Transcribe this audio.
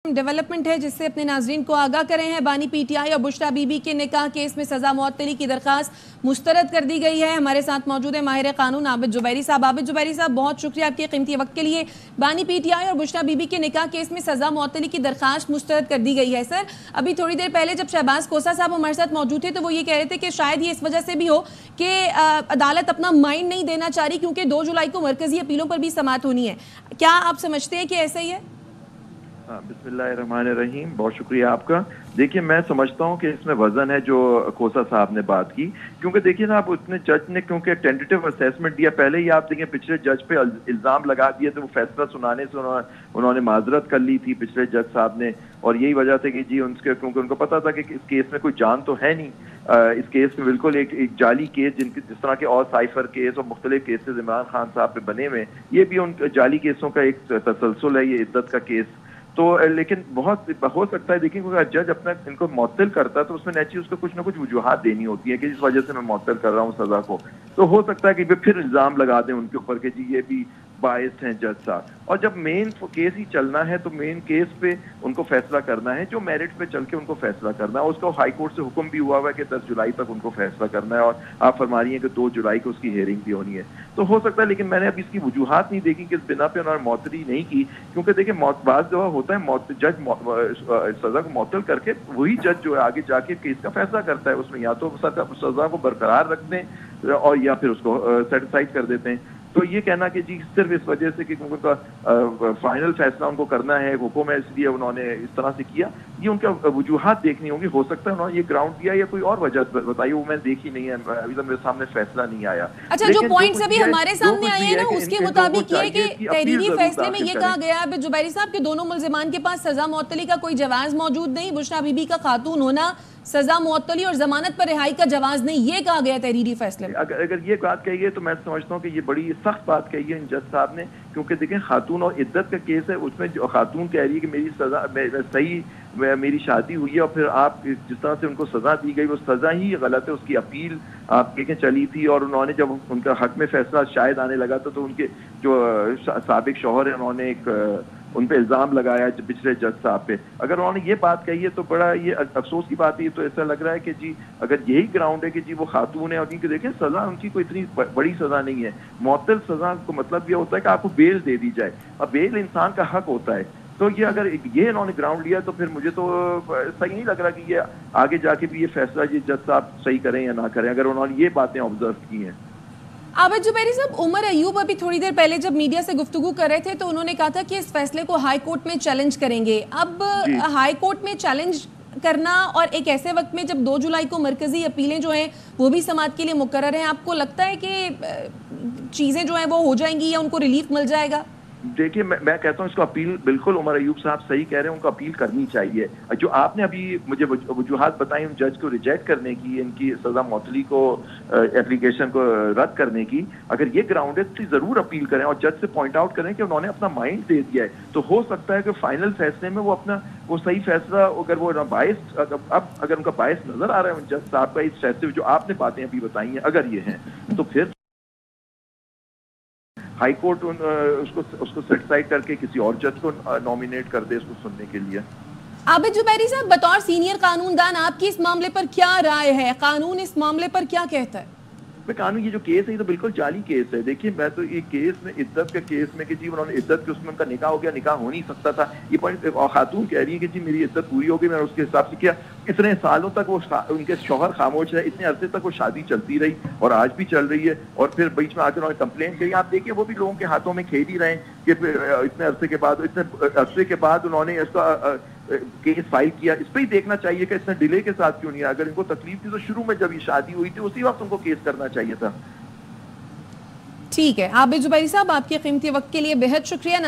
Development है जिससे अपने नाजरीन को आगाह करें हैं। बानी पीटीआई और बुशरा बीबी के निकाह केस में सजा मुअत्तली की दरखास्त मुस्तरद कर दी गई है। हमारे साथ मौजूद है माहिर कानून आबिद जुबैरी साहब। आबिद जुबैरी साहब, बहुत शुक्रिया आपके कीमती वक्त के लिए। बानी पीटीआई और बुशरा बीबी के निकाह केस में सजा मुअत्तली की दरखास्त मुस्तरद कर दी गई है। सर, अभी थोड़ी देर पहले जब शहबाज कोसा साहब हमारे साथ मौजूद थे तो वो ये कह रहे थे कि शायद ये इस वजह से भी हो कि अदालत अपना माइंड नहीं देना चाह रही क्योंकि 2 जुलाई को मरकजी अपीलों पर भी समाअत होनी है। क्या आप समझते हैं कि ऐसा ही है? बिस्मिल्लाहिर्रहमानिर्रहीम, बहुत शुक्रिया आपका। देखिए, मैं समझता हूँ कि इसमें वजन है जो कोसा साहब ने बात की, क्योंकि देखिए ना, आप उसने जज ने क्योंकि टेंटेटिव असेसमेंट दिया, पहले ही आप देखिए पिछले जज पे इल्जाम लगा दिए थे, वो फैसला सुनाने से उन्होंने माजरत कर ली थी पिछले जज साहब ने, और यही वजह थी कि जी उनके, क्योंकि उनको पता था कि इस केस में कोई जान तो है नहीं, इस केस में बिल्कुल एक जाली केस जिस तरह के और साइफर केस और मुख्तलिफ केसेस इमरान खान साहब पे बने हुए, ये भी उन जाली केसों का एक तसलसल है, ये इद्दत का केस। तो लेकिन बहुत हो सकता है, देखिए, अगर जज अपना इनको मुअत्तल करता है तो उसमें नेचुरली उसको कुछ ना कुछ वजूहात देनी होती है कि इस वजह से मैं मुअत्तल कर रहा हूँ सजा को। तो हो सकता है कि वे फिर इल्जाम लगा दें उनके ऊपर कि जी ये भी बायस्ड हैं जज साहब। और जब मेन केस ही चलना है तो मेन केस पे उनको फैसला करना है, जो मेरिट पे चल के उनको फैसला करना है। उसका हाई कोर्ट से हुक्म भी हुआ हुआ है कि 10 जुलाई तक उनको फैसला करना है, और आप फरमा रही हैं कि 2 जुलाई को उसकी हियरिंग भी होनी है। तो हो सकता है, लेकिन मैंने अभी इसकी वजूहात नहीं देखी कि इस बिना पे उन्होंने मुअत्तली नहीं की, क्योंकि देखिए बाज़ दफा होता है जज सजा को मुअत्तल करके वही जज जो है आगे जाके केस का फैसला करता है, उसमें या तो सजा को बरकरार रखते हैं और या फिर उसको सेटिस्फाइड कर देते हैं। तो ये कहना कि जी सिर्फ इस वजह से कि उनका फाइनल फैसला उनको करना है, हुक्म है, इसलिए उन्होंने इस तरह से किया, ये उनका वजूहात देखनी होगी। हो सकता है उन्होंने ये ग्राउंड दिया या कोई और वजह बताइए, वो मैंने देखी नहीं है, अभी तक मेरे सामने फैसला नहीं आया। अच्छा, जो पॉइंट्स अभी हमारे सामने आए हैं ना, उसके मुताबिक ये कि तहरीरी फैसले में ये कहा गया है जुबैरी साहब कि दोनों मुल्जिमान के पास सजा मुअत्तली का कोई जवाज मौजूद नहीं, बुशरा बीबी का खातून होना सजा मुअत्तली और जमानत पर रिहाई का जवाज नहीं, ये कहा गया तहरीरी फैसले में। अगर ये बात कही है तो मैं समझता हूँ कि ये बड़ी सख्त बात कही है इन जज साहब ने, क्योंकि देखें खातून और इद्दत का केस है, उसमें जो खातून कह रही है कि मेरी सजा सही मेरी शादी हुई है, और फिर आप जिस तरह से उनको सजा दी गई वो सजा ही गलत है, उसकी अपील आप देखें चली थी, और उन्होंने जब उनका हक में फैसला शायद आने लगा तो उनके जो साबिक शौहर है उन्होंने उन पे इल्जाम लगाया पिछले जज साहब पे। अगर उन्होंने ये बात कही है तो बड़ा ये अफसोस की बात है। तो ऐसा लग रहा है कि जी अगर यही ग्राउंड है कि जी वो खातून है, और इनकी देखें सजा उनकी कोई इतनी बड़ी सजा नहीं है, मुअत्तल सजा को मतलब ये होता है कि आपको बेल दे दी जाए, और बेल इंसान का हक होता है। तो ये अगर ये इन्होंने ग्राउंड लिया तो फिर मुझे तो सही नहीं लग रहा कि ये आगे जाके भी ये फैसला ये जज साहब सही करें या ना करें, अगर उन्होंने ये बातें ऑब्जर्व की हैं। आबिद जुबैरी साहब, उमर अयूब अभी थोड़ी देर पहले जब मीडिया से गुफ्तगू कर रहे थे तो उन्होंने कहा था कि इस फैसले को हाई कोर्ट में चैलेंज करेंगे। अब हाई कोर्ट में चैलेंज करना और एक ऐसे वक्त में जब 2 जुलाई को मरकजी अपीलें जो हैं वो भी समाअत के लिए मुकर्रर हैं, आपको लगता है कि चीज़ें जो हैं वो हो जाएंगी या उनको रिलीफ मिल जाएगा? देखिए, मैं कहता हूँ इसको अपील, बिल्कुल उमर अयूब साहब सही कह रहे हैं, उनको अपील करनी चाहिए। जो आपने अभी मुझे वजूहात बताई उन जज को रिजेक्ट करने की, इनकी सजा मुअत्तली को एप्लीकेशन को रद्द करने की, अगर ये ग्राउंड है तो जरूर अपील करें और जज से पॉइंट आउट करें कि उन्होंने अपना माइंड दे दिया है। तो हो सकता है कि फाइनल फैसले में वो अपना वो सही फैसला, अगर वो बायस अब अगर उनका बायस नजर आ रहा है उन जज साहब का इस फैसले में जो आपने बातें अभी बताई हैं, अगर ये हैं तो फिर हाई कोर्ट उसको सेटिस्फाइड करके किसी और जज को नॉमिनेट कर दे इसको सुनने के लिए। आबिद जुबैरी साहब, बतौर सीनियर कानूनदान आपकी इस मामले पर क्या राय है? कानून इस मामले पर क्या कहता है? कानून ये जो केस है ये तो बिल्कुल जाली केस है। देखिए, मैं तो ये केस में इद्दत के केस में कि जी उन्होंने इद्दत के उसमें उनका निकाह हो गया, निकाह हो नहीं सकता था, ये पॉइंट, और खातून कह रही है कि जी मेरी इद्दत पूरी हो गई, मैंने उसके हिसाब से किया। इतने सालों तक वो उनके शौहर खामोश है, इतने अरसे तक वो शादी चलती रही और आज भी चल रही है, और फिर बीच में आकर उन्होंने कंप्लेंट करी। आप देखिए वो भी लोगों के हाथों में खेल ही रहे हैं कि इतने अरसे के बाद उन्होंने इसका केस फाइल किया। इस पर ही देखना चाहिए कि इसने डिले के साथ क्यों नहीं। अगर इनको तकलीफ थी तो शुरू में जब ये शादी हुई थी उसी वक्त उनको केस करना चाहिए था। ठीक है आबिद जुबैरी साहब, आपके कीमती वक्त के लिए बेहद शुक्रिया।